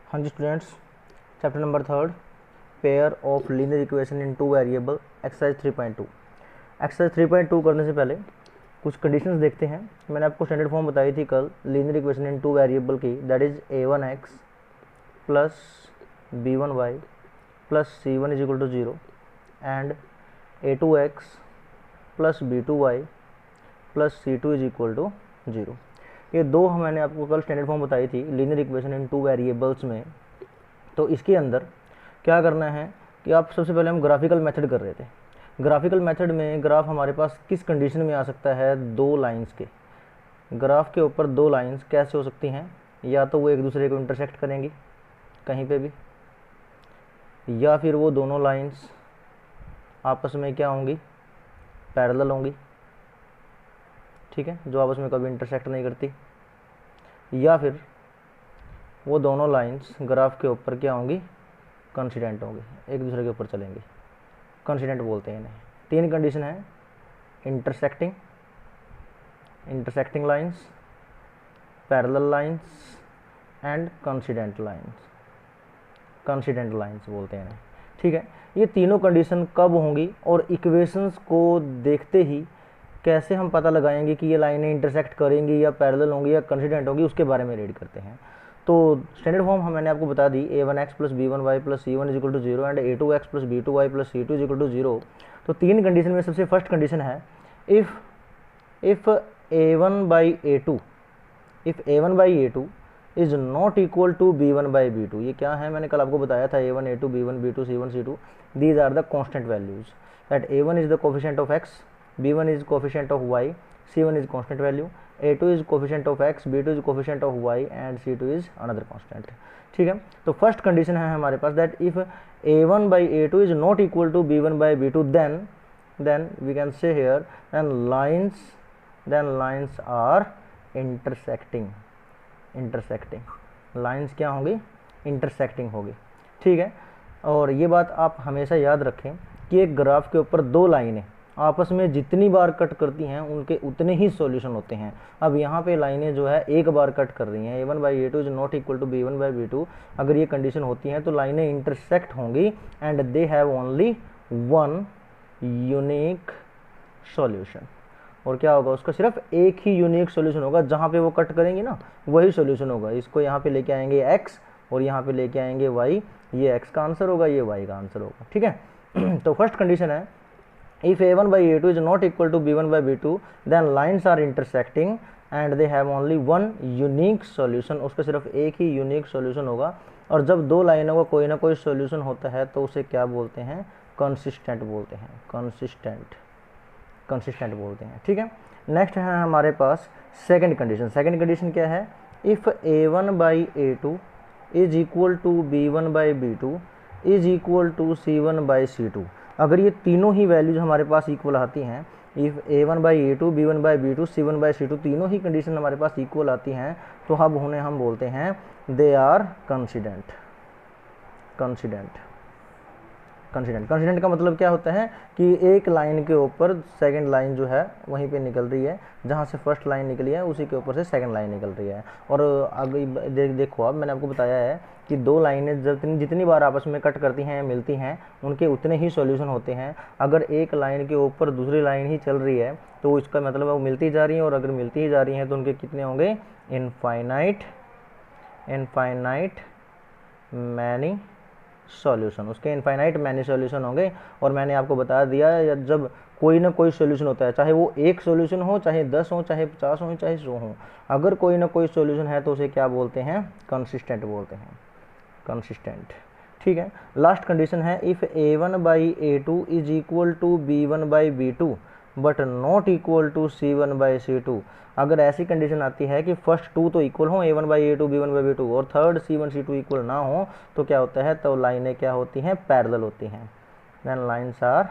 हाँ जी students, chapter number 3 pair of linear equation in 2 variable exercise 3.2। Exercise 3.2 करने से पहले कुछ कंडीशंस देखते हैं। मैंने आपको स्टैंडर्ड फॉर्म बताई थी कल लीनियर इक्वेशन इन 2 वेरिएबल की, that is a1x plus b1y plus c1 is equal to 0 and a2x plus b2y plus c2 is equal to 0। ये दो मैंने आपको कल स्टैंडर्ड फॉर्म बताई थी लीनियर इक्वेशन इन 2 वेरिएबल्स में। तो इसके अंदर क्या करना है कि आप सबसे पहले हम ग्राफिकल मेथड कर रहे थे। ग्राफिकल मेथड में ग्राफ हमारे पास किस कंडीशन में आ सकता है, दो लाइंस के ग्राफ के ऊपर दो लाइंस कैसे हो सकती हैं, या तो वो एक दूसरे को इंटरसेक्ट करेंगी कहीं पे भी, या फिर वो दोनों लाइंस आपस में क्या होंगी, पैरेलल होंगी, ठीक है, जो आपस में कभी इंटरसेक्ट नहीं करती, या फिर वो दोनों लाइंस ग्राफ के ऊपर क्या होंगी, कंसिडेंट होंगी, एक दूसरे के ऊपर चलेंगी, कंसिडेंट बोलते हैं इन्हें। तीन कंडीशन है, intersecting lines, parallel lines and coincident lines बोलते हैं इन्हें, ठीक है। ये तीनों कंडीशन कब होंगी और इक्वेशंस को देखते ही कैसे हम पता लगाएंगे कि ये लाइनें इंटरसेक्ट करेंगी या पैरेलल होंगी या कंसिडेंट होंगी, उसके बारे में रीड करते हैं। तो स्टैंडर्ड फॉर्म मैंने आपको बता दी, a1x plus b1y plus c1 is equal to 0 and a2x plus b2y plus c2 is equal to 0। तो तीन कंडीशन में सबसे फर्स्ट कंडीशन है if a1 by a2 is not equal to b1 by b2। ये क्या है, मैंने कल आपको बताया था, a1 a2 b1 b2 c1 c2 these are the constant values, that a1 is the coefficient of x, b1 is coefficient of y, c1 is constant value, a2 is coefficient of x, b2 is coefficient of y and c2 is another constant, ठीक है। तो first condition है हमारे पास that if a1 by a2 is not equal to b1 by b2 then we can say here then lines are intersecting lines क्या होंगी, intersecting होगी, ठीक है। और ये बात आप हमेशा याद रखें कि एक ग्राफ के ऊपर दो लाइनें आपस में जितनी बार कट करती हैं उनके उतने ही सॉल्यूशन होते हैं। अब यहाँ पे लाइनें जो है एक बार कट कर रही हैं, a1 by a2 is not equal to b1 by b2, अगर ये कंडीशन होती हैं तो लाइनें इंटरसेक्ट होंगी and they have only one unique solution. और क्या होगा, उसका सिर्फ एक ही यूनिक सॉल्यूशन होगा, जहाँ पे वो कट करेंगी ना वही सॉल्यूशन होगा। इसको यहाँ पे लेके आएंगे x और यहाँ पे लेके आएंगे y, ये x का आंसर होगा, ये y का आंसर होगा, ठीक है। तो फर्स्ट कंडीशन है if a1 by a2 is not equal to b1 by b2 then lines are intersecting and they have only one unique solution। उसका सिर्फ एक ही यूनिक सॉल्यूशन होगा। और जब दो लाइनों का कोई ना कोई सॉल्यूशन होता है तो उसे क्या बोलते हैं, कंसिस्टेंट बोलते हैं, कंसिस्टेंट बोलते हैं, ठीक है। नेक्स्ट है हमारे पास सेकंड कंडीशन। सेकंड कंडीशन क्या है, if a1 by a2 is equal to b1 by b2 is equal to c1 by c2। अगर ये तीनों ही वैल्यूज हमारे पास इक्वल आती हैं, if a1 by a2 b1 by b2 c1 by c2 तीनों ही condition हमारे पास इक्वल आती हैं, तो अब उन्हें हम बोलते हैं दे आर कंसिडेंट का मतलब क्या होता है कि एक लाइन के ऊपर सेकंड लाइन जो है वहीं पे निकल रही है, जहाँ से फर्स्ट लाइन निकली है उसी के ऊपर से सेकंड लाइन निकल रही है। और आगे देखो, अब मैंने आपको बताया है कि दो लाइनें जितनी बार आपस में कट करती हैं मिलती हैं उनके उतने ही सॉल्यूशन होते हैं। अगर एक लाइन के ऊपर दूसरी लाइन ही चल रही है तो इसका मतलब वो मिलती जा रही हैं, और अगर मिलती ही जा रही हैं तो उनके कितने होंगे, इनफाइनाइट मैनी सॉल्यूशन, उसके इनफाइनाइट मैनी सॉल्यूशन होंगे। और मैंने आपको बता दिया जब कोई ना कोई सॉल्यूशन होता है, चाहे वो एक सॉल्यूशन हो, चाहे 10 हो, चाहे 50 हो, चाहे 100 हो, अगर कोई ना कोई सॉल्यूशन है तो उसे क्या बोलते हैं, कंसिस्टेंट बोलते हैं, कंसिस्टेंट, ठीक है। लास्ट कंडीशन है if a1 by a2 is equal to b1 by b2 but not equal to c1 by c2। अगर ऐसी कंडीशन आती है कि फर्स्ट टू तो इक्वल हो, a1 by a2 b1 by b2, और थर्ड c1 c2 इक्वल ना हो, तो क्या होता है, तो लाइनें क्या होती हैं, पैरेलल होती हैं, then lines are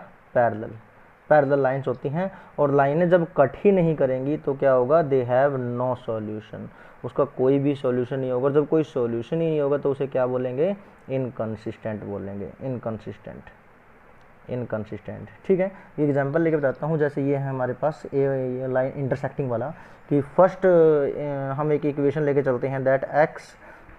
parallel lines होती हैं। और लाइनें जब कट ही नहीं करेंगी तो क्या होगा, दे हैव नो सॉल्यूशन, उसका कोई भी सॉल्यूशन नहीं होगा। जब कोई सॉल्यूशन ही नहीं होगा तो उसे क्या बोलेंगे, इनकंसिस्टेंट बोलेंगे, इनकंसिस्टेंट, ठीक है। ये एग्जांपल लेके बताता हूँ। जैसे ये है हमारे पास ये लाइन इंटरसेक्टिंग वाला, कि फर्स्ट हम एक इक्वेशन लेके चलते हैं that x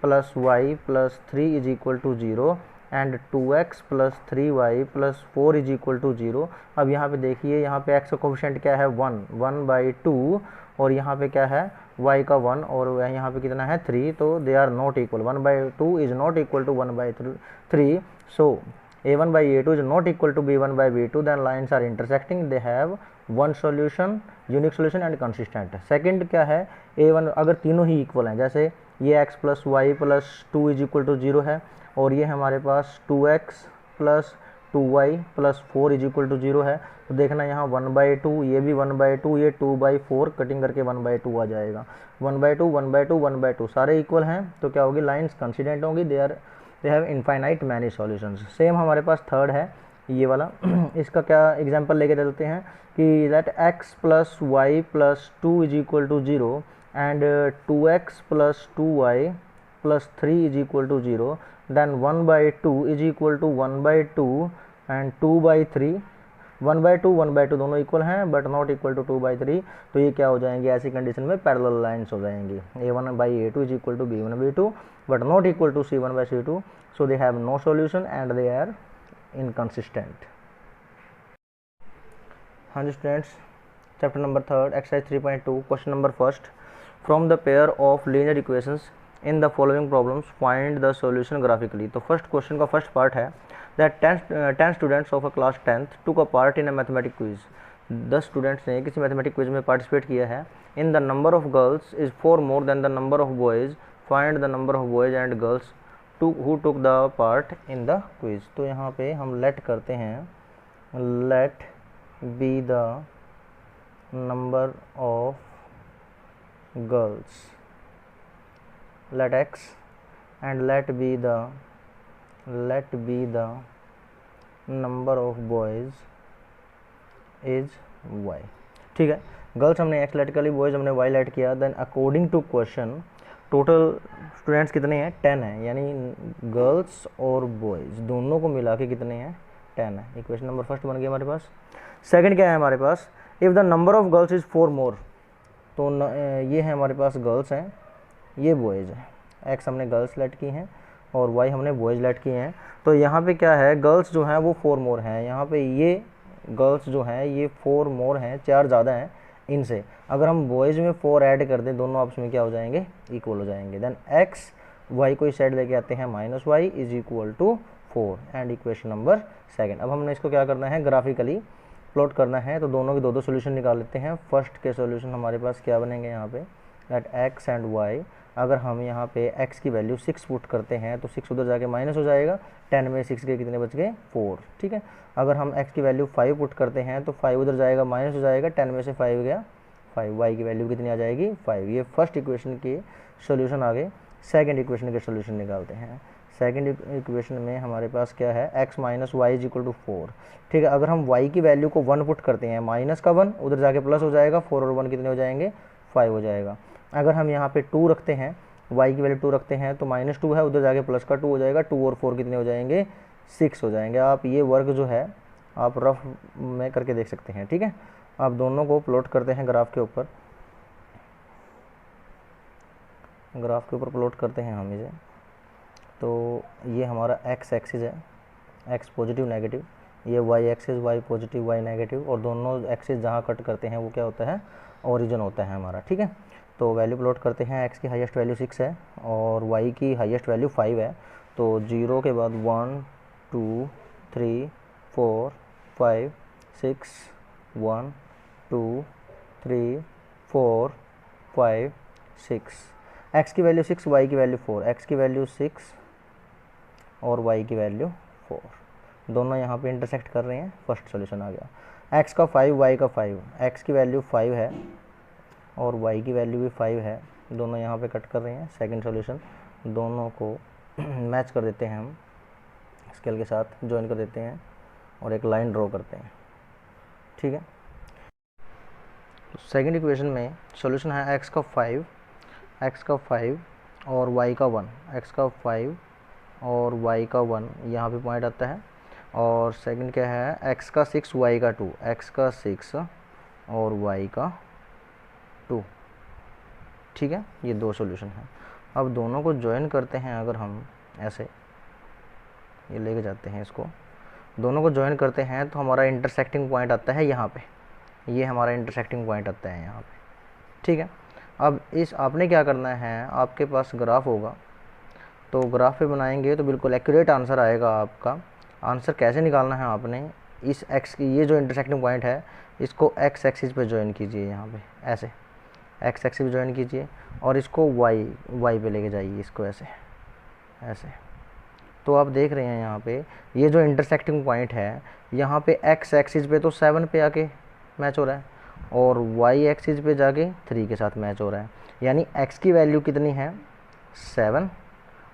plus y plus 3 is equal to 0 and 2x plus 3y plus 4 is equal to 0। अब यहाँ पे देखिए, यहाँ पे x का कोफिशिएंट क्या है 1/2 और यहाँ पे क्या है y का 1 और यहाँ पे कितना है 3, तो they are not equal. 1/2 is not equal to 1/3, so a1 by a2 is not equal to b1 by b2, then lines are intersecting, they have one solution, unique solution and consistent। Second क्या है, a1 अगर तीनों ही equal हैं, जैसे ये x plus y plus 2 is equal to 0 है और ये हमारे पास 2x plus 2y plus 4 is equal to 0 है, तो देखना यहाँ 1/2, ये भी 1/2, ये 2/4 कटिंग करके 1/2 आ जाएगा। 1/2 1/2 1/2 सारे इक्वल हैं, तो क्या होगी, लाइन्स कंसिडेंट होंगी, they have infinite many solutions. Same हमारे पास थर्ड है ये वाला इसका क्या एग्जांपल लेके चलते हैं कि let x plus y plus 2 is equal to 0 and 2x plus 2y plus 3 is equal to 0, then 1/2 is equal to 1/2 and 2/3। 1/2 1/2 दोनों इक्वल हैं बट नॉट इक्वल टू 2/3, तो ये क्या हो जाएंगे, ऐसी कंडीशन में पैरेलल लाइन्स हो जाएंगी। a1 by a2 is equal to b1 by b2 but not equal to c1 by c2, so they have no solution and they are inconsistent। हाँ जी students, chapter number 3 exercise 3.2 question number first, from the pair of linear equations in the following problems find the solution graphically. तो first question का first part है that 10 students of a class 10th took a part in a mathematic quiz. 10 students ने किसी mathematic quiz में participate किया है। In the number of girls is 4 more than the number of boys, find the number of boys and girls who took the part in the quiz. तो यहाँ पे हम let करते हैं, let be the number of girls, let x and let be the number of boys is y। ठीक है, girls हमने x let कर ली, बॉयज़ हमने y लेट किया। Then according to question total students कितने हैं, 10 हैं, यानी गर्ल्स और बॉयज़ दोनों को मिला के कितने हैं, 10 है। इक्वेशन नंबर फर्स्ट बन गया हमारे पास। सेकंड क्या है हमारे पास, if the number of girls is 4 more, तो ये है हमारे पास गर्ल्स हैं, ये बॉयज़ है। एक्स हमने गर्ल्स लेट की हैं और वाई हमने बॉयज़ लेट किए हैं। तो यहाँ पे क्या है, गर्ल्स जो हैं वो 4 मोर हैं, यहाँ पे ये गर्ल्स जो हैं ये 4 मोर हैं, 4 ज़्यादा हैं इनसे। अगर हम बॉयज़ में 4 ऐड कर दें, दोनों आपस में क्या हो जाएंगे, इक्वल हो जाएंगे। देन एक्स वाई को इस साइड लेके आते हैं, minus y is equal to 4 and equation number second. अब हमने इसको क्या करना है, ग्राफिकली प्लॉट करना है, तो दोनों के दो सोल्यूशन निकाल लेते हैं। फर्स्ट के सोल्यूशन हमारे पास क्या बनेंगे, यहाँ पे दैट एक्स एंड वाई, अगर हम यहाँ पे x की वैल्यू 6 पुट करते हैं तो 6 उधर जाके माइनस हो जाएगा, 10 में 6 के कितने बच गए, 4। ठीक है, अगर हम x की वैल्यू 5 पुट करते हैं तो 5 उधर जाएगा माइनस हो जाएगा, 10 में से 5 गया 5, y की वैल्यू कितनी आ जाएगी, 5। ये फर्स्ट इक्वेशन के सोल्यूशन आ गए। सेकेंड इक्वेशन के सोल्यूशन निकालते हैं। सेकेंड इक्वेशन में हमारे पास क्या है, x minus y is equal to 4। ठीक है, अगर हम y की वैल्यू को 1 पुट करते हैं, माइनस का 1 उधर जाके प्लस हो जाएगा, 4 और 1 कितने हो जाएंगे, 5 हो जाएगा। अगर हम यहाँ पे 2 रखते हैं, y की वैल्यू 2 रखते हैं तो -2 है, उधर जाके प्लस का 2 हो जाएगा, 2 और 4 कितने हो जाएंगे, 6 हो जाएंगे। आप ये वर्क जो है आप रफ में करके देख सकते हैं। ठीक है, आप दोनों को प्लॉट करते हैं ग्राफ के ऊपर, ग्राफ के ऊपर प्लॉट करते हैं हम इसे। तो ये हमारा x एक्सिस है, x पॉजिटिव नेगेटिव, ये y axis, y positive y negative, और दोनों एक्सिस जहाँ कट करते हैं वो क्या होता है, ओरिजिन होता है हमारा। ठीक है, तो वैल्यू प्लॉट करते हैं। x की हाईएस्ट वैल्यू 6 है और y की हाईएस्ट वैल्यू 5 है, तो 0 के बाद 1 2 3 4 5 6 1 2 3 4 5 6। x की वैल्यू 6, y की वैल्यू 4, x की वैल्यू 6 और y की वैल्यू 4, दोनों यहाँ पे इंटरसेक्ट कर रहे हैं। फर्स्ट सोल्यूशन आ गया। x का 5 y का 5, x की वैल्यू 5 है और y की वैल्यू भी 5 है, दोनों यहाँ पे कट कर रहे हैं। सेकंड सॉल्यूशन, दोनों को मैच कर देते हैं हम, स्केल के साथ ज्वाइन कर देते हैं और एक लाइन ड्रॉ करते हैं। ठीक है, सेकंड इक्वेशन में सॉल्यूशन है x का 5 और y का 1, x का 5 और y का 1 यहाँ पे पॉइंट आता है। और सेकंड क्या है, x का 6 y का 2, x का 6 और y का 2। ठीक है, ये दो सॉल्यूशन हैं। अब दोनों को ज्वाइन करते हैं, अगर हम ऐसे ये लेके जाते हैं इसको, दोनों को ज्वाइन करते हैं तो हमारा इंटरसेक्टिंग पॉइंट आता है यहाँ पे, ये हमारा इंटरसेक्टिंग पॉइंट आता है यहाँ पे, ठीक है। अब इस आपने क्या करना है, आपके पास ग्राफ होगा तो ग्राफ पे बनाएंगे तो बिल्कुल एक्यूरेट आंसर आएगा आपका। आंसर कैसे निकालना है, आपने इस एक्स की ये जो इंटरसेक्टिंग पॉइंट है इसको एक्स एक्सिस पे ज्वाइन कीजिए, यहाँ पे ऐसे एक्स एक्सिस पे ज्वाइन कीजिए और इसको वाई पे लेके जाइए, इसको ऐसे ऐसे। तो आप देख रहे हैं यहाँ पे ये जो इंटरसेक्टिंग पॉइंट है, यहाँ पे एक्स एक्सिस पे तो 7 पे आके मैच हो रहा है और वाई एक्सिस पे जाके 3 के साथ मैच हो रहा है। यानी एक्स की वैल्यू कितनी है 7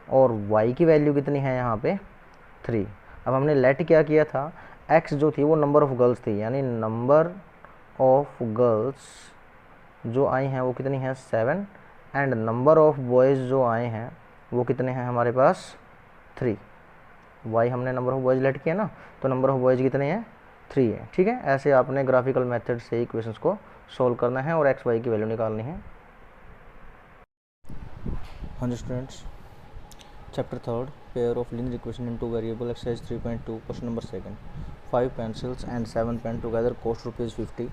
और वाई की वैल्यू कितनी है यहाँ पे 3। अब हमने लेट क्या किया था, एक्स जो थी वो नंबर ऑफ़ गर्ल्स थी, यानी नंबर ऑफ़ गर्ल्स जो आई हैं वो कितनी है 7 एंड नंबर ऑफ़ बॉयज़ जो आए हैं वो कितने हैं हमारे पास 3। वाई हमने नंबर ऑफ़ बॉयज़ लेट किया ना, तो नंबर ऑफ़ बॉयज़ कितने हैं 3 है, ठीक है। ऐसे आपने ग्राफिकल मेथड से इक्वेशंस को सॉल्व करना है और एक्स वाई की वैल्यू निकालनी है। हाँ जी students, chapter 3 pair of linear equation in 2 variable exercise 3.2 question number 2। 5 pencils and 7 pen together cost ₹50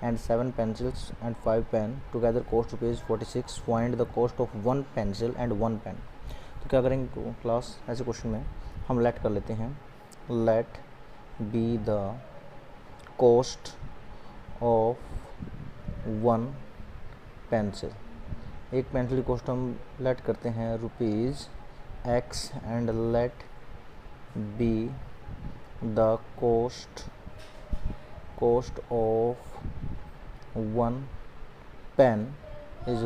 and 7 pencils and 5 pen together cost ₹46. Find the cost of 1 pencil and 1 pen। तो क्या करेंगे class, ऐसे question में हम late कर लेते हैं, let be the cost of 1 pencil. एक पेंसिल की कॉस्ट हम लेट करते हैं ₹X and let be the cost of 1 pen is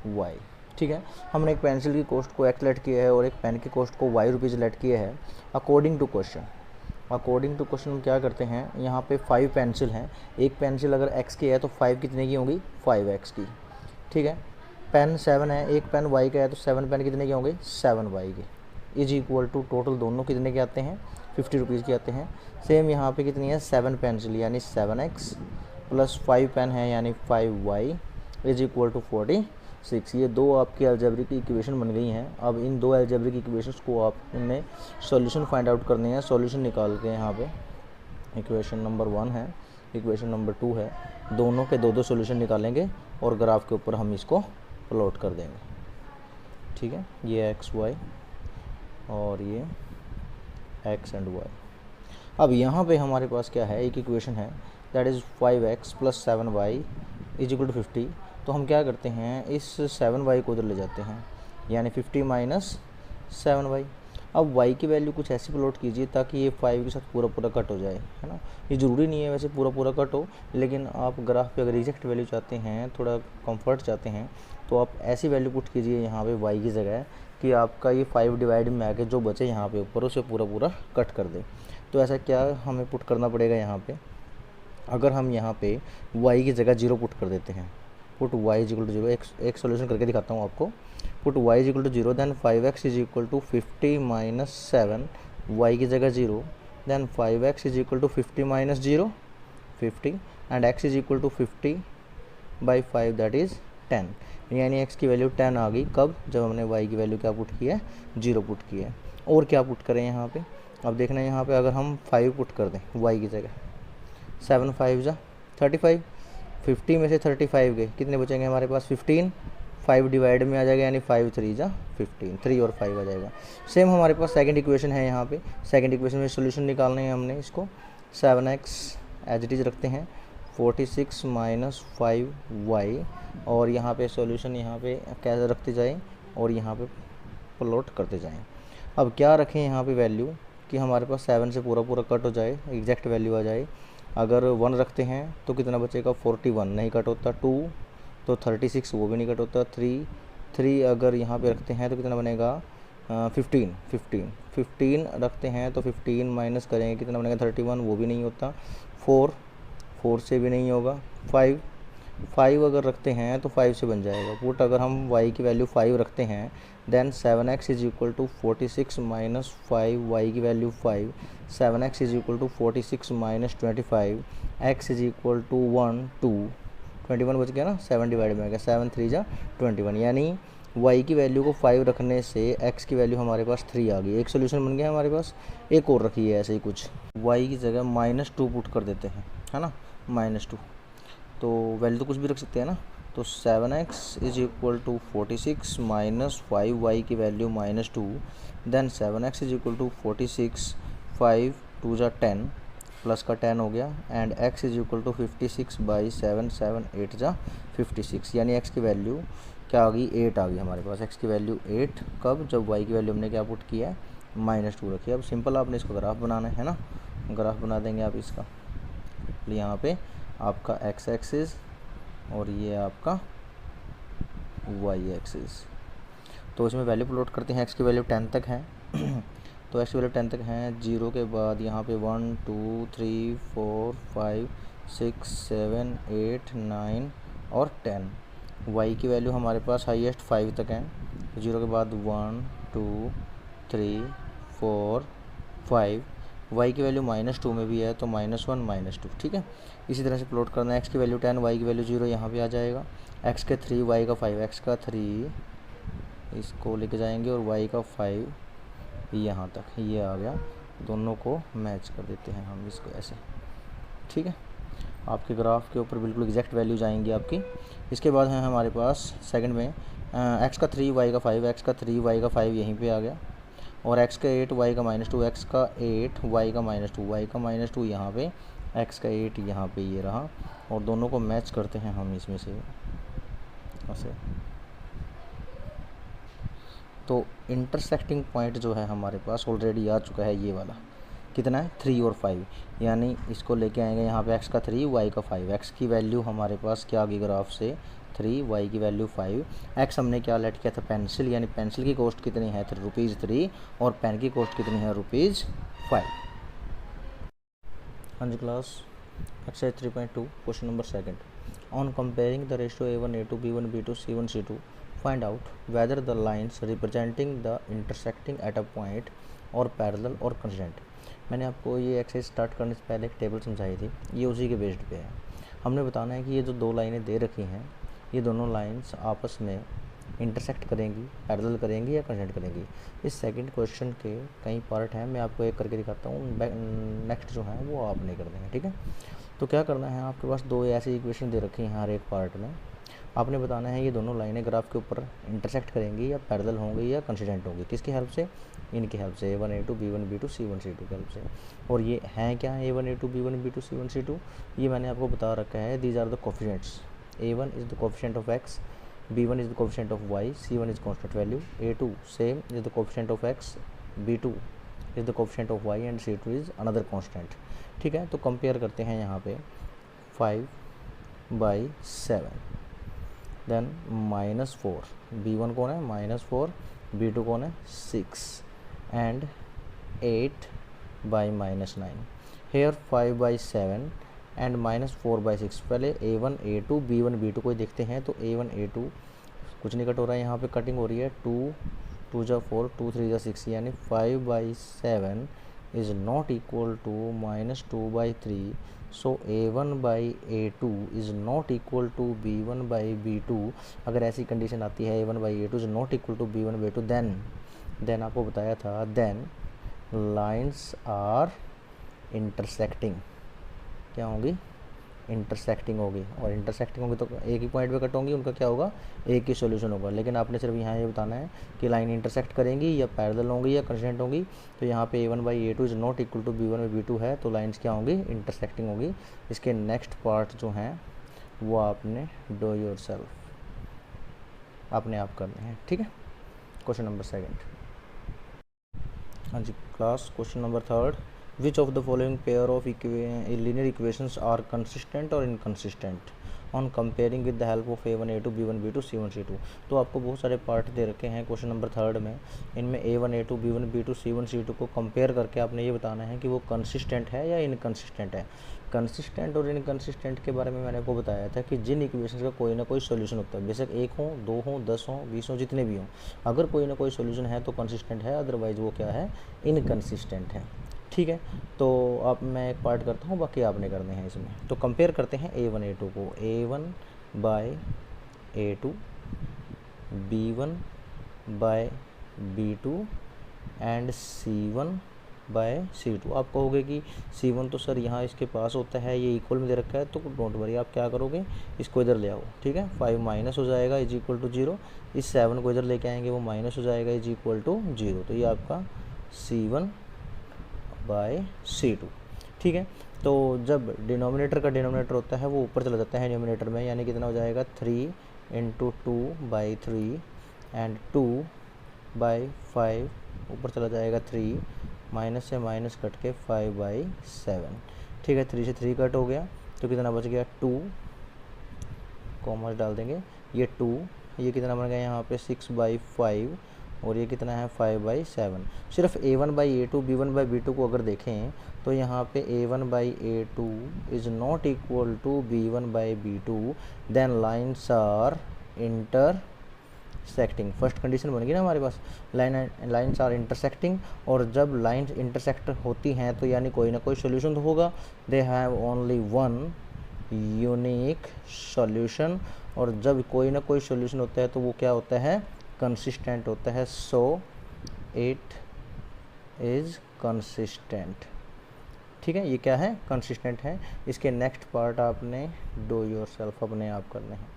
₹Y, ठीक है। हमने एक पेंसिल की कॉस्ट को X लेट किया है और एक पेन की कॉस्ट को Y रुपीज़ लेट किया है according to question. According to question हम क्या करते हैं, यहाँ पे 5 पेंसिल हैं, एक पेंसिल अगर X की है तो 5 कितने की होंगी 5X की, ठीक है। पेन 7 है, एक पेन Y का है तो 7 पेन कितने के होंगे 7Y के, इज इक्वल टू टोटल दोनों कितने के आते हैं ₹50 के आते हैं। सेम यहाँ पे कितनी है 7 पेंसिल यानी 7X प्लस 5 पेन है यानी 5Y इज इक्वल टू 46। ये दो आपकी अलजेब्रिक इक्वेशन बन गई हैं। अब इन दो अलजेब्रिक इक्वेशंस को आपने सॉल्यूशन फाइंड आउट करने हैं। सॉल्यूशन निकाल के यहाँ पे इक्वेशन नंबर 1 है, इक्वेशन नंबर 2 है, दोनों के दो सॉल्यूशन निकालेंगे और ग्राफ के ऊपर हम इसको प्लॉट कर देंगे, ठीक है। ये XY और ये X एंड Y। अब यहाँ पे हमारे पास क्या है, एक इक्वेशन है that is 5X plus 7Y is equal to 50। तो हम क्या करते हैं, इस 7Y को उधर ले जाते हैं, यानी 50 माइनस 7Y। अब Y की वैल्यू कुछ ऐसी प्लॉट कीजिए ताकि ये 5 के साथ पूरा पूरा कट हो जाए, है ना। ये ज़रूरी नहीं है वैसे पूरा पूरा कट हो, लेकिन आप ग्राफ पे अगर एग्जैक्ट वैल्यू चाहते हैं, थोड़ा कंफर्ट चाहते हैं, तो आप ऐसी वैल्यू पुट कीजिए यहाँ पे Y की जगह कि आपका ये 5 डिवाइड में आके जो बचे यहाँ पे ऊपर उसे पूरा पूरा कट कर दे। तो ऐसा क्या हमें पुट करना पड़ेगा यहाँ पे, अगर हम यहाँ पे Y की जगह 0 पुट कर देते हैं, put Y is equal to 0, एक सोल्यूशन करके दिखाता हूँ आपको। Put Y is equal to 0 then 5X is equal to 50 minus 7, Y की जगह 0, then 5X is equal to 50 minus 0 50 and X is equal to 50 by 5 that is 10, यानी X की value 10 आ गई। कब, जब हमने Y की वैल्यू क्या पुट की है 0 पुट की है। और क्या पुट करें यहाँ पे, अब देखना है यहाँ पे अगर हम 5 पुट कर दें Y की जगह, 7 5 जा 35, 50 में से 35 गए कितने बचेंगे हमारे पास 15, 5 डिवाइड में आ जाएगा यानी 5 3 जा 15, 3 और 5 आ जाएगा। सेम हमारे पास सेकंड इक्वेशन है, यहाँ पे सेकंड इक्वेशन में सोल्यूशन निकालने हैं हमने। इसको 7X एज इट इज़ रखते हैं, 46 माइनस 5Y और यहाँ पे सॉल्यूशन यहाँ पे कैसे रखते जाएं और यहाँ पे प्लॉट करते जाएं। अब क्या रखें यहाँ पे वैल्यू कि हमारे पास 7 से पूरा पूरा कट हो जाए, एग्जैक्ट वैल्यू आ जाए। अगर 1 रखते हैं तो कितना बचेगा 41 नहीं कट होता, 2 तो 36 वो भी नहीं कट होता, 3 अगर यहाँ पे रखते हैं तो कितना बनेगा 15 रखते हैं तो 15 माइनस करेंगे कितना बनेगा 31 वो भी नहीं होता, 4 से भी नहीं होगा, 5 अगर रखते हैं तो 5 से बन जाएगा। पुट अगर हम Y की वैल्यू 5 रखते हैं then 7X is equal to 46 minus 5, Y की value 5, 7X is equal to 46 minus 25, X is equal to 1 2 21 बच गया ना, 7 डिवाइड में आ गया, 7 3 जा 21, यानी y की वैल्यू को 5 रखने से x की वैल्यू हमारे पास 3 आ गई। एक सोल्यूशन बन गया हमारे पास। एक और रखी है ऐसे ही कुछ, y की जगह -2 पुट कर देते हैं, है ना, -2। तो वैल्यू तो कुछ भी रख सकते हैं ना। तो 7x = 46 माइनस 5y की वैल्यू -2, देन 7x = 46, 5 2 जा 10 प्लस का 10 हो गया, एंड x = 56/7, 7 8 जा 56, यानी x की वैल्यू क्या आ गई, 8 आ गई हमारे पास। x की वैल्यू 8 कब, जब y की वैल्यू हमने क्या पुट किया है, -2 रखी है। अब सिंपल आपने इसको ग्राफ बनाना है ना, ग्राफ बना देंगे आप इसका। यहाँ पे आपका x एक्सिस और ये आपका y एक्सिस। तो इसमें वैल्यू प्लॉट करते हैं। x की वैल्यू 10 तक है तो x की वैल्यू 10 तक है। 0 के बाद यहाँ पे 1 2 3 4 5 6 7 8 9 और 10। y की वैल्यू हमारे पास हाईएस्ट 5 तक है। 0 के बाद 1 2 3 4 5। y की वैल्यू -2 में भी है तो -1 -2, ठीक है। इसी तरह से प्लॉट करना है। x की वैल्यू 10, y की वैल्यू 0 यहाँ पे आ जाएगा। x के 3, y का 5, x का 3 इसको लेके जाएंगे और y का 5 यहाँ तक, ये आ गया। दोनों को मैच कर देते हैं हम इसको ऐसे, ठीक है। आपके ग्राफ के ऊपर बिल्कुल एग्जैक्ट वैल्यू जाएंगी आपकी। इसके बाद है हमारे पास सेकंड में x का 3, y का 5, x का 3, y का 5 यहीं पे आ गया, और x का 8, y का -2, x का 8, y का -2, y का -2 यहाँ पे, x का 8 यहाँ पे ये रहा, और दोनों को मैच करते हैं हम इसमें से ऐसे। तो इंटरसेक्टिंग पॉइंट जो है हमारे पास ऑलरेडी आ चुका है, ये वाला कितना है, 3 और 5, यानी इसको लेके आएंगे यहाँ पे x का 3, y का 5। x की वैल्यू हमारे पास क्या आ गई ग्राफ से, 3, y की वैल्यू 5। x हमने क्या लेट किया था, पेंसिल, यानी पेंसिल की कॉस्ट कितनी है, ₹3, और पेन की कॉस्ट कितनी है, ₹5। हाँ जी class, exercise 3.2 question number second. On comparing the ratio A1 A2 B1 B2 C1 C2 find out whether the lines representing the intersecting at a point or parallel or constant। मैंने आपको ये exercise start करने से पहले एक table समझाई थी, ये उसी के बेस्ड पे है। हमने बताना है कि ये जो दो लाइनें दे रखी हैं, ये दोनों लाइंस आपस में इंटरसेक्ट करेंगी, पैरेलल करेंगी या कंसेंट करेंगी। इस सेकंड क्वेश्चन के कई पार्ट हैं, मैं आपको एक करके दिखाता हूँ, नेक्स्ट जो है वो आप नहीं कर देंगे, ठीक है। तो क्या करना है, आपके पास दो ऐसी इक्वेशन दे रखी हैं हर एक पार्ट में। आपने बताना है ये दोनों लाइनें ग्राफ के ऊपर इंटरसेक्ट करेंगी या पैरेलल होंगी या कंसिडेंट होंगी, किसकी हेल्प से, इनकी हेल्प से, A1 A2 B1 B2 C1 C2 की हेल्प से। और ये हैं क्या, A1 A2 B1 B2 C1 C2, ये मैंने आपको बता रखा है, these are the coefficients. A1 is the coefficient of x, B1 is the coefficient of y, C1 is constant value, A2 same is the coefficient of x, B2 is the coefficient of y and C2 is another constant, ठीक है। तो compare करते हैं यहाँ पे 5/7, then -4, B1 कौन है, -4, B2 कौन है, 6, एंड 8/-9। Hair 5/7 and -4/6। पहले A1 A2 B1 B2 को देखते हैं। तो A1 A2 कुछ नहीं कट हो रहा है, यहाँ पे कटिंग हो रही है, 2 2 जा 4, 2 3 जा 6, यानी 5/7 is not equal to -2/3। So A1/A2 is not equal to B1/B2। अगर ऐसी कंडीशन आती है A1/A2 is not equal to B1/B2, then आपको बताया था, देन लाइन्स आर इंटरसेक्टिंग। क्या होंगी, इंटरसेक्टिंग होगी, और इंटरसेक्टिंग होगी तो एक ही पॉइंट पे कट होंगी, उनका क्या होगा, एक ही सॉल्यूशन होगा। लेकिन आपने सिर्फ यहाँ ये बताना है कि लाइन इंटरसेक्ट करेंगी या पैरेलल होंगी या कंसिडेंट होंगी। तो यहाँ पे A1/A2 is not equal to B1/B2 है, तो लाइन्स क्या होंगी, इंटरसेक्टिंग होगी। इसके नेक्स्ट पार्ट जो हैं वो आपने डू योरसेल्फ, अपने आप करने हैं, ठीक है। Question number second. हाँ जी class, question number third. Which of the following pair of linear equations are consistent or inconsistent on comparing with the help of A1 A2 B1 B2 C1 C2। तो आपको बहुत सारे part दे रखे हैं question number third में। इनमें A1 A2 B1 B2 C1 C2 को compare करके आपने ये बताना है कि वो कंसिस्टेंट है या इनकंसिस्टेंट है। कंसिस्टेंट और इनकंसिस्टेंट के बारे में मैंने आपको बताया था कि जिन इक्वेशंस का कोई ना कोई सोल्यूशन होता है, बेशक 1 हो, 2 हो, 10 हो, 20 हो, जितने भी हों, अगर कोई ना कोई सोल्यूशन है तो कंसिस्टेंट है, अदरवाइज वो क्या है, इनकंसिस्टेंट है, ठीक है। तो अब मैं एक पार्ट करता हूँ, बाकी आपने करने हैं इसमें। तो कंपेयर करते हैं A1 A2 को, A1/A2 B1 bye B2 and C1 bye C2। आप कहोगे कि C1 तो सर यहाँ इसके पास होता है, ये इक्वल में दे रखा है, तो डोंट वरी, आप क्या करोगे, इसको इधर ले आओ, ठीक है। 5 माइनस हो जाएगा इज इक्वल टू 0, इस 7 को इधर लेके आएंगे, वो माइनस हो जाएगा इज इक्वल टू 0, तो ये आपका C1 बाय C2, ठीक है। तो जब डिनोमिनेटर का डिनोमिनेटर होता है वो ऊपर चला जाता है न्यूमिनेटर में, यानी कितना हो जाएगा 3 इंटू 2/3 एंड 2/5 ऊपर चला जाएगा 3, माइनस से माइनस कट के 5/7, ठीक है। 3 से 3 कट हो गया तो कितना बच गया 2, कॉमर्स डाल देंगे, ये 2, ये कितना बन गया यहाँ पे 6/5 और ये कितना है 5/7। सिर्फ A1/A2 B1/B2 को अगर देखें तो यहाँ पे A1/A2 is not equal to B1/B2, then lines are intersecting. First condition बन गई ना हमारे पास, लाइन्स आर इंटरसेक्टिंग, और जब लाइन्स इंटरसेक्ट होती हैं तो यानी कोई ना कोई सोल्यूशन तो होगा, they have only one unique solution, और जब कोई ना कोई सॉल्यूशन होता है तो वो क्या होता है, कंसिस्टेंट होता है, सो इट इज़ कंसिस्टेंट, ठीक है। ये क्या है, कंसिस्टेंट है। इसके नेक्स्ट पार्ट आपने डू योरसेल्फ अपने आप करने हैं।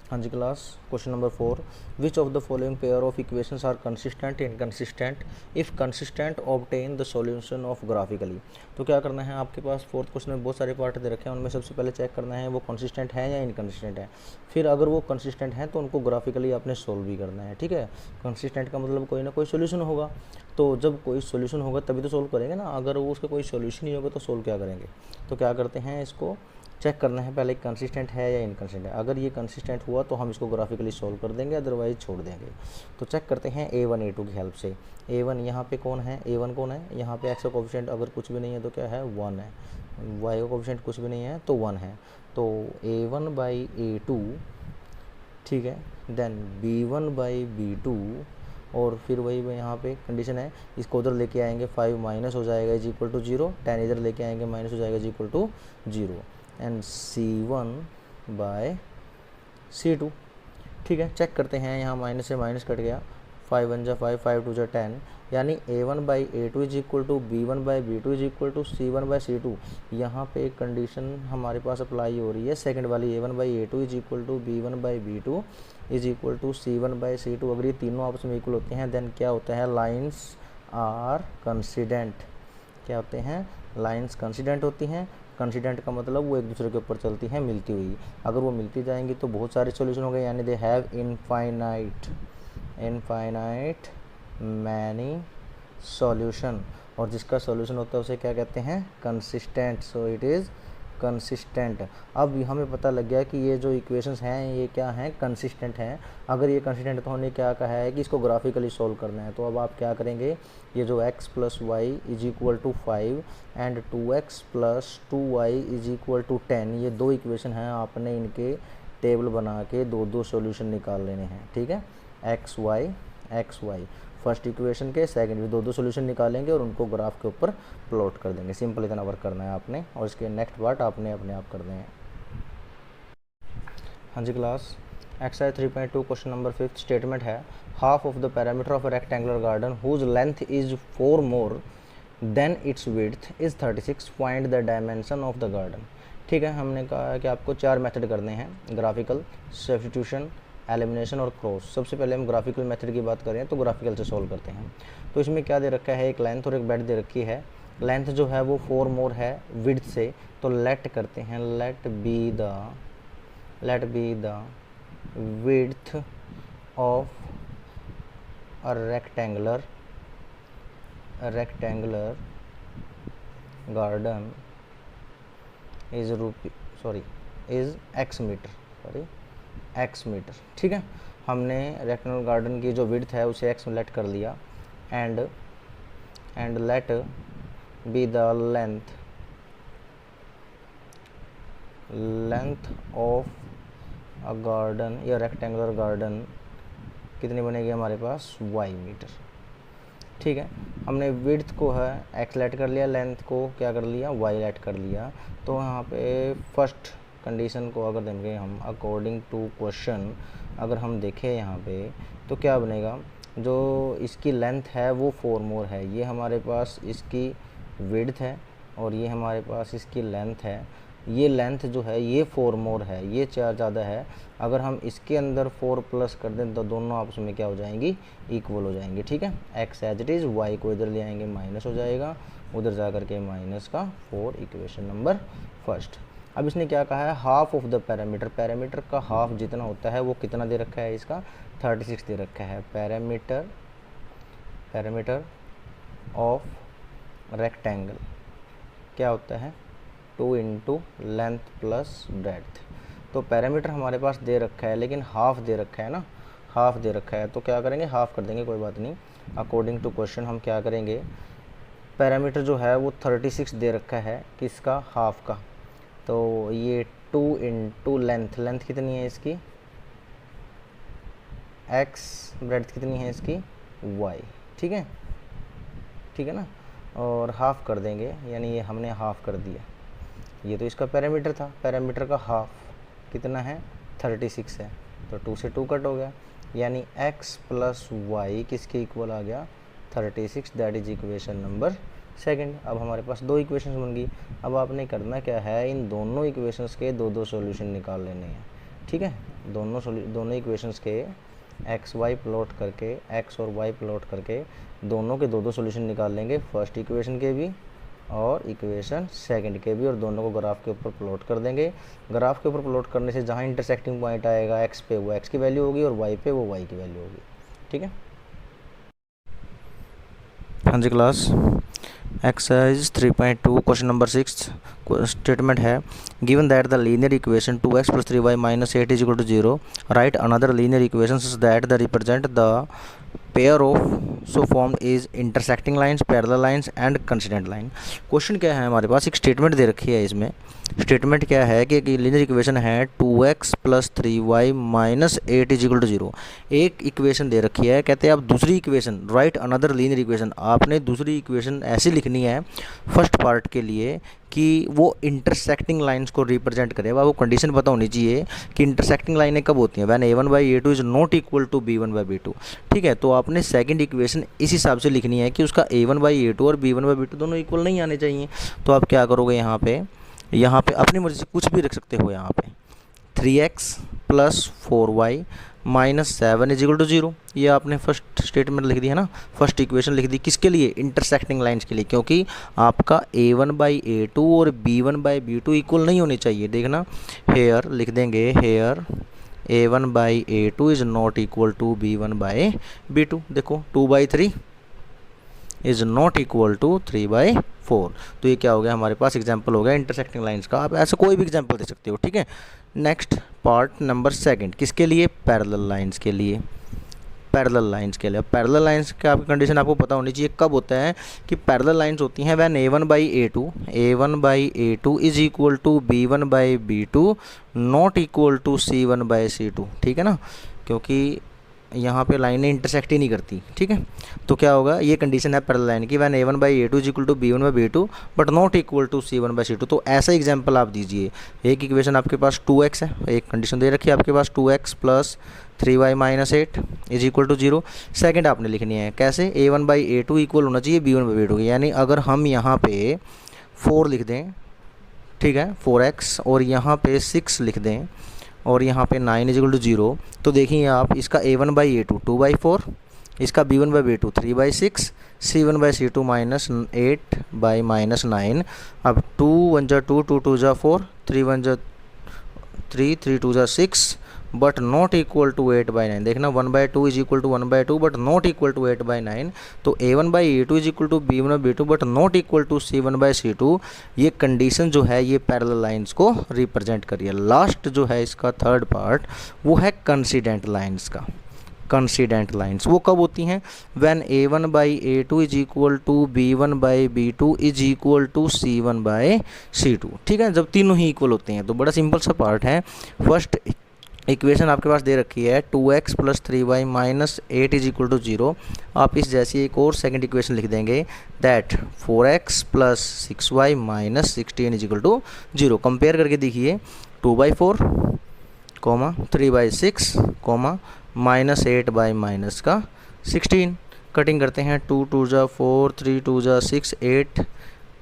हाँ जी class, question number 4, which of the following pair of equations are consistent inconsistent, if consistent obtain the solution of graphically. तो क्या करना है, आपके पास फोर्थ क्वेश्चन में बहुत सारे पार्ट दे रखे हैं, उनमें सबसे पहले चेक करना है वो कंसिस्टेंट है या इनकंसिस्टेंट है, फिर अगर वो कंसिस्टेंट है तो उनको ग्राफिकली आपने सोल्व भी करना है, ठीक है। कंसिस्टेंट का मतलब कोई ना कोई सोल्यूशन होगा, तो जब कोई सोल्यूशन होगा तभी तो सोल्व करेंगे ना, अगर वो उसका कोई सोल्यूशन नहीं होगा तो सोल्व क्या करेंगे। तो क्या करते हैं, इसको चेक करना है पहले कंसिस्टेंट है या इनकंसिस्टेंट है। अगर ये कंसिस्टेंट हुआ तो हम इसको ग्राफिकली सोल्व कर देंगे, अदरवाइज छोड़ देंगे। तो चेक करते हैं A1 A2 की हेल्प से। A1 यहाँ पे कौन है, A1 कौन है, यहाँ पे x का कोफिशिएंट अगर कुछ भी नहीं है तो क्या है 1 है, y का कोफिशिएंट कुछ भी नहीं है तो 1 है, तो A1/A2, ठीक है। देन B1/B2, और फिर वही यहाँ पे कंडीशन है, इसको उधर लेके आएंगे 5 माइनस हो जाएगा इज इक्वल टू 0, 10 इधर लेके आएंगे माइनस हो जाएगा is equal to 0, and C1/C2, ठीक है। चेक करते हैं, यहाँ माइनस से माइनस कट गया, 5 1 जा 5, 5 2 जा 10, यानी A1/A2 is equal to B1/B2 is equal to C1/C2। यहाँ पे एक कंडीशन हमारे पास अप्लाई हो रही है सेकंड वाली, A1/A2 is equal to B1/B2 is equal to C1/C2। अगर ये तीनों आपस में इक्वल होते हैं देन क्या होता है, लाइन्स आर कंसिडेंट। क्या होते हैं, लाइन्स कंसिडेंट होती हैं। कंसिडेंट का मतलब वो एक दूसरे के ऊपर चलती हैं मिलती हुई, अगर वो मिलती जाएंगी तो बहुत सारे सॉल्यूशन हो गए, यानी they have infinite many solution, और जिसका सॉल्यूशन होता है उसे क्या कहते हैं, consistent, so it is consistent. अब हमें पता लग गया कि ये जो इक्वेशंस हैं ये क्या हैं, कंसिस्टेंट हैं। अगर ये कंसिस्टेंट तो हमने क्या कहा है कि इसको ग्राफिकली सोल्व करना है, तो अब आप क्या करेंगे, ये जो x + y is equal to 5 and 2x + 2y is equal to 10, ये दो इक्वेशन हैं, आपने इनके टेबल बना के दो दो सॉल्यूशन निकाल लेने हैं, ठीक है। x y फर्स्ट इक्वेशन के सेकंड भी दो दो सोल्यूशन निकालेंगे और उनको ग्राफ के ऊपर प्लॉट कर देंगे। सिंपल इतना वर्क करना है आपने, और इसके नेक्स्ट पार्ट आपने अपने आप करने हैं। हाँ जी class, exercise 3.2 question number 5 statement है, half of the parameter of a rectangular garden whose length is 4 more than its width is 36, find the dimension of the garden. ठीक है, हमने कहा है कि आपको 4 मेथड करने हैं, ग्राफिकल, सब्स्टिट्यूशन, एलिमिनेशन और क्रॉस। सबसे पहले हम ग्राफिकल मेथड की बात करें तो ग्राफिकल से सॉल्व करते हैं। तो इसमें क्या दे रखा है, एक लेंथ और एक बेड दे रखी है। लेंथ जो है वो 4 मोर है विड्थ से, तो लेट करते हैं, let be the width of a rectangular garden is x metre. ठीक है, हमने रेक्टेंगुलर गार्डन की जो विड्थ है उसे एक्स में लेट कर लिया, and let be the length of a garden या रेक्टेंगुलर गार्डन कितनी बनेगी हमारे पास, y मीटर। ठीक है, हमने विड्थ को है एक्स लेट कर लिया, लेंथ को क्या कर लिया, y लेट कर लिया। तो यहाँ पे फर्स्ट कंडीशन को अगर देंगे हम अकॉर्डिंग टू क्वेश्चन, अगर हम देखें यहाँ पे तो क्या बनेगा, जो इसकी लेंथ है वो 4 मोर है, ये हमारे पास इसकी विड्थ है और ये हमारे पास इसकी लेंथ है। ये लेंथ जो है ये 4 मोर है, ये 4 ज़्यादा है। अगर हम इसके अंदर 4 प्लस कर दें तो दोनों आपस में क्या हो जाएंगी, इक्वल हो जाएंगे। ठीक है, x as it is, y को इधर ले आएंगे माइनस हो जाएगा, उधर जा कर के माइनस का 4, इक्वेशन नंबर फर्स्ट। अब इसने क्या कहा है, half of the parameter, parameter का हाफ जितना होता है वो कितना दे रखा है, इसका 36 दे रखा है। पैरामीटर ऑफ रेक्टेंगल क्या होता है, 2 इंटू लेंथ प्लस ब्रेड्थ। तो पैरामीटर हमारे पास दे रखा है लेकिन हाफ दे रखा है ना, हाफ दे रखा है, तो क्या करेंगे, हाफ कर देंगे, कोई बात नहीं। अकॉर्डिंग टू क्वेश्चन हम क्या करेंगे, पैरामीटर जो है वो 36 दे रखा है, किसका, हाफ का। तो ये 2 इंटू लेंथ, लेंथ कितनी है इसकी x, ब्रेड्थ कितनी है इसकी y। ठीक है, ठीक है ना, और हाफ कर देंगे, यानी ये हमने हाफ कर दिया। ये तो इसका पैरामीटर था, पैरामीटर का हाफ कितना है, 36 है, तो 2 से 2 कट हो गया, यानी x प्लस वाई किसके इक्वल आ गया, 36। That is equation number second. अब हमारे पास 2 इक्वेशंस बन गई। अब आपने करना क्या है, इन दोनों इक्वेशंस के 2-2 सॉल्यूशन निकाल लेने हैं। ठीक है, दोनों इक्वेशंस के एक्स वाई प्लॉट करके, एक्स और वाई प्लॉट करके दोनों के 2-2 सॉल्यूशन निकाल लेंगे, फर्स्ट इक्वेशन के भी और इक्वेशन सेकंड के भी, और दोनों को ग्राफ के ऊपर प्लॉट कर देंगे। ग्राफ के ऊपर प्लॉट करने से जहाँ इंटरसेक्टिंग पॉइंट आएगा एक्स पे वो एक्स की वैल्यू होगी और वाई पे वो वाई की वैल्यू होगी। ठीक है, हाँ जी class, exercise 3.2 question number 6 statement है, given that the linear equation 2x + 3y - 8 = 0, write another linear equation such that the represent the pair of so form is intersecting lines, parallel lines and coincident line. Question क्या है, हमारे पास एक statement दे रखी है। इसमें statement क्या है कि लीनियर इक्वेशन है 2x + 3y - 8 = 0। एक इक्वेशन दे रखी है, कहते हैं आप दूसरी equation, right another linear equation, आपने दूसरी इक्वेशन ऐसी लिखनी है फर्स्ट पार्ट के लिए कि वो इंटरसेक्टिंग लाइंस को रिप्रेजेंट करे। अब आपको कंडीशन पता होनी चाहिए कि इंटरसेक्टिंग लाइनें कब होती हैं, when a1/a2 is not equal to b1/b2। ठीक है, तो आपने सेकंड इक्वेशन इस हिसाब से लिखनी है कि उसका a1/a2 और b1/b2 दोनों इक्वल नहीं आने चाहिए। तो आप क्या करोगे, यहाँ पे अपनी मर्जी से कुछ भी रख सकते हो। यहाँ पे 3x + 4y - 7 = 0, ये आपने फर्स्ट स्टेटमेंट लिख दी है ना, फर्स्ट इक्वेशन लिख दी, किसके लिए, इंटरसेक्टिंग लाइंस के लिए, क्योंकि आपका a1/a2 और b1/b2 इक्वल नहीं होने चाहिए। देखना, हेयर लिख देंगे, here a1/a2 is not equal to b1/b2। देखो 2/3 इज़ नॉट इक्वल टू 3/4। तो ये क्या हो गया, हमारे पास एग्जाम्पल हो गया इंटरसेक्टिंग लाइंस का। आप ऐसा कोई भी एग्जाम्पल दे सकते हो। ठीक है, नेक्स्ट पार्ट नंबर सेकंड, किसके लिए, पैरेलल लाइंस के लिए, पैरेलल लाइंस के लिए। पैरेलल लाइंस का आपकी कंडीशन आपको पता होनी चाहिए, कब होता है कि पैरेलल लाइंस होती हैं when a1/a2 is equal to b1/b2 not equal to c1/c2। ठीक है ना, क्योंकि यहाँ पे लाइनें इंटरसेक्ट ही नहीं करती। ठीक है, तो क्या होगा, ये कंडीशन है पैरेलल लाइन की, when a1/a2 is equal to b1/b2 but not equal to c1/c2। तो ऐसा एग्जांपल आप दीजिए। एक इक्वेशन आपके पास 2x है, एक कंडीशन दे रखी है आपके पास 2x + 3y - 8 = 0। सेकंड आपने लिखनी है, कैसे, a1/a2 इक्वल होना चाहिए b1/b2 के, यानी अगर हम यहाँ पे 4 लिख दें, ठीक है, 4x, और यहाँ पे 6 लिख दें और यहाँ पे 9 = 0, तो देखिए आप, इसका a1/a2 2/4, इसका b1/b2 3/6, c1/c2 -8 - -9। अब 2 1 जा 2, 2 2 जा 4, 3 1 जा 3, 3 2 जा 6, बट नॉट इक्वल टू 8/9। देखना 1/2 is equal to 1/2 but not equal to 8/9। तो a1/a2 is equal to b1/b2 but not equal to c1/c2। ये कंडीशन जो है ये पैरेलल लाइंस को रिप्रेजेंट करिए। लास्ट जो है इसका थर्ड पार्ट वो है कंसिडेंट लाइंस का। कंसिडेंट लाइंस वो कब होती हैं, when a1/a2 is equal to b1/b2 is equal to c1/c2। ठीक है, जब तीनों ही इक्वल होते हैं। तो बड़ा सिंपल सा पार्ट है। फर्स्ट इक्वेशन आपके पास दे रखी है 2x + 3y - 8 = 0। आप इस जैसी एक और सेकंड इक्वेशन लिख देंगे, दैट 4x + 6y - 16 = 0। कंपेयर करके देखिए, 2/4 कोमा 3/6 कोमा -8/-16। कटिंग करते हैं, 2 2 जा 4, 3 2 जा 6, 8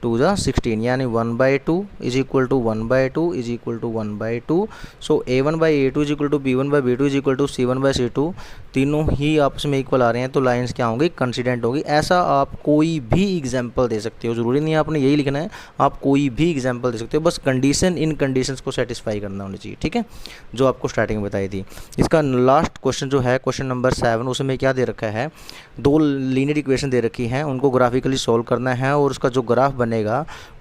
2 जा 16, यानी 1/2 is equal to 1/2 is equal to 1/2। So A1/A2 is equal to B1/B2 is equal to C1/C2, तीनों ही आपस में इक्वल आ रहे हैं, तो लाइंस क्या होंगी, कंसिडेंट होगी। ऐसा आप कोई भी एग्जाम्पल दे सकते हो, ज़रूरी नहीं है आपने यही लिखना है, आप कोई भी एग्जाम्पल दे सकते हो, बस कंडीशन इन कंडीशंस को सेटिस्फाई करना होनी चाहिए, ठीक है, जो आपको स्टार्टिंग में बताई थी। इसका लास्ट क्वेश्चन जो है क्वेश्चन नंबर 7, उसमें क्या दे रखा है, 2 लीनियर इक्वेशन दे रखी हैं, उनको ग्राफिकली सॉल्व करना है, और उसका जो ग्राफ बनेगा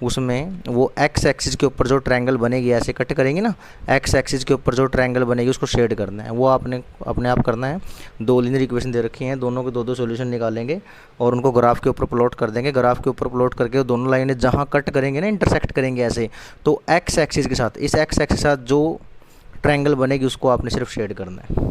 उसमें वो एक्स एक्सिस के ऊपर जो ट्रायंगल बनेगी, ऐसे कट करेंगे ना, एक्स एक्सिस के ऊपर जो ट्रायंगल बनेगी उसको शेड करना है, वो आपने अपने आप करना है। 2 लीनियर इक्वेशन दे रखी हैं, दोनों के 2 सॉल्यूशन निकालेंगे और उनको ग्राफ के ऊपर प्लॉट कर देंगे। ग्राफ के ऊपर प्लॉट करके दोनों लाइनें जहाँ कट करेंगे ना, इंटरसेक्ट करेंगे ऐसे, तो एक्स एक्सिस के साथ, इस एक्स एक्सिस के साथ जो ट्रायंगल बनेगी उसको आपने सिर्फ शेड करना है।